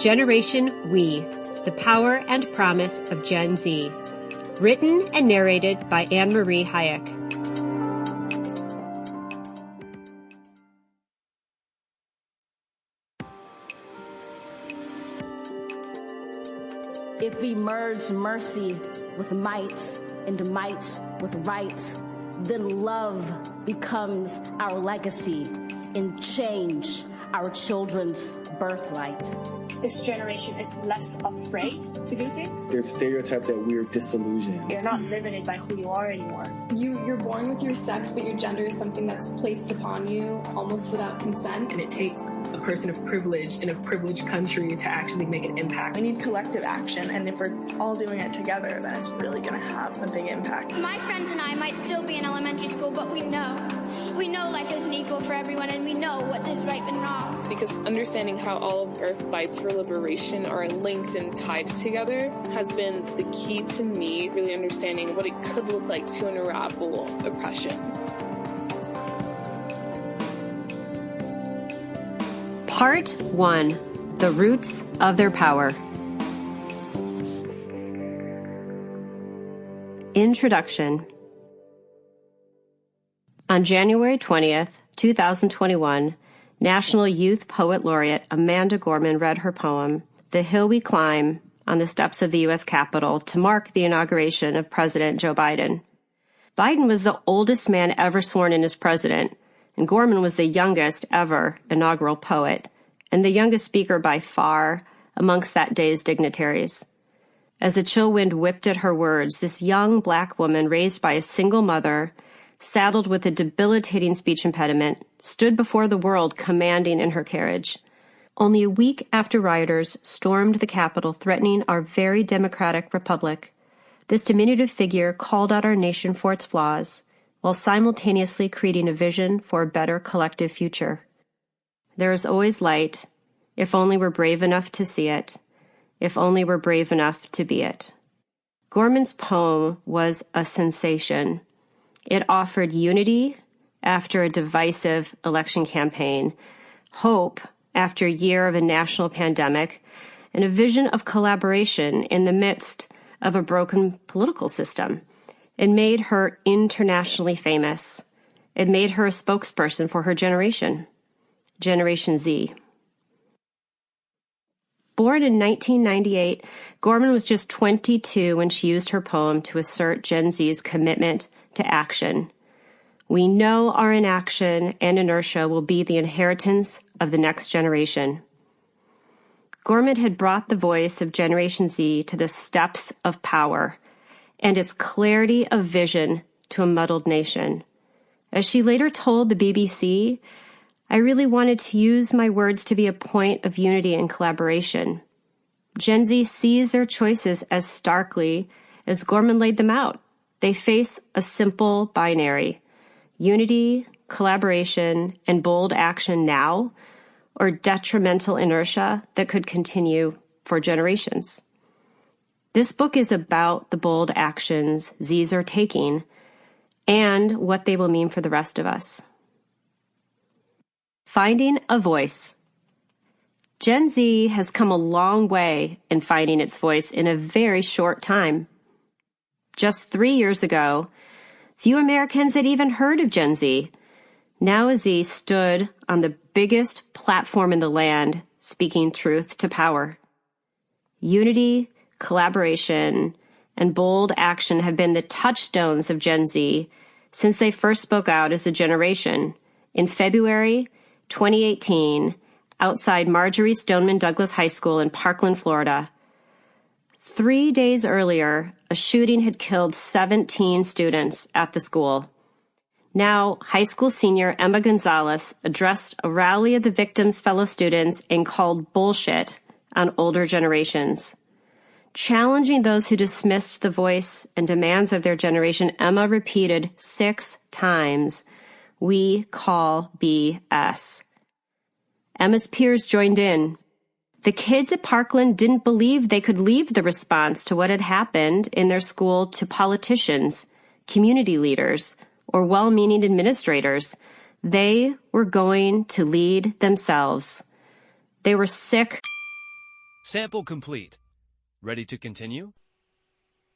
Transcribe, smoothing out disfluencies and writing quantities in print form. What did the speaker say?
Generation We, The Power and Promise of Gen Z. Written and narrated by Annemarie Hayek. If we merge mercy with might and might with right, then love becomes our legacy and change our children's birthright. This generation is less afraid to do things. There's a stereotype that we're disillusioned. You're not limited by who you are anymore. You're born with your sex, but your gender is something that's placed upon you almost without consent. And it takes a person of privilege in a privileged country to actually make an impact. We need collective action, and if we're all doing it together, then it's really going to have a big impact. My friends and I might still be in elementary school, but we know life isn't equal for everyone, and we know what is right and wrong. Because understanding how all of our fights for liberation are linked and tied together has been the key to me really understanding what it could look like to unravel oppression. Part 1. The Roots of Their Power. Introduction. On January 20th, 2021, National Youth Poet Laureate Amanda Gorman read her poem, The Hill We Climb, on the steps of the U.S. Capitol to mark the inauguration of President Joe Biden. Biden was the oldest man ever sworn in as president, and Gorman was the youngest ever inaugural poet, and the youngest speaker by far amongst that day's dignitaries. As the chill wind whipped at her words, this young black woman raised by a single mother, saddled with a debilitating speech impediment, stood before the world commanding in her carriage. Only a week after rioters stormed the Capitol threatening our very democratic republic, this diminutive figure called out our nation for its flaws, while simultaneously creating a vision for a better collective future. There is always light, if only we're brave enough to see it, if only we're brave enough to be it. Gorman's poem was a sensation. It offered unity after a divisive election campaign, hope after a year of a national pandemic, and a vision of collaboration in the midst of a broken political system. It made her internationally famous. It made her a spokesperson for her generation, Generation Z. Born in 1998, Gorman was just 22 when she used her poem to assert Gen Z's commitment to action. We know our inaction and inertia will be the inheritance of the next generation. Gorman had brought the voice of Generation Z to the steps of power and its clarity of vision to a muddled nation. As she later told the BBC, I really wanted to use my words to be a point of unity and collaboration. Gen Z sees their choices as starkly as Gorman laid them out. They face a simple binary: unity, collaboration, and bold action now, or detrimental inertia that could continue for generations. This book is about the bold actions Zs are taking and what they will mean for the rest of us. Finding a voice. Gen Z has come a long way in finding its voice in a very short time. Just 3 years ago, few Americans had even heard of Gen Z. Now a Z stood on the biggest platform in the land, speaking truth to power. Unity, collaboration, and bold action have been the touchstones of Gen Z since they first spoke out as a generation in February 2018 outside Marjorie Stoneman Douglas High School in Parkland, Florida. 3 days earlier, a shooting had killed 17 students at the school. Now, high school senior Emma Gonzalez addressed a rally of the victims' fellow students and called bullshit on older generations. Challenging those who dismissed the voice and demands of their generation, Emma repeated 6 times, "We call BS." Emma's peers joined in. The kids at Parkland didn't believe they could leave the response to what had happened in their school to politicians, community leaders, or well-meaning administrators. They were going to lead themselves. They were sick Sample complete. Ready to continue?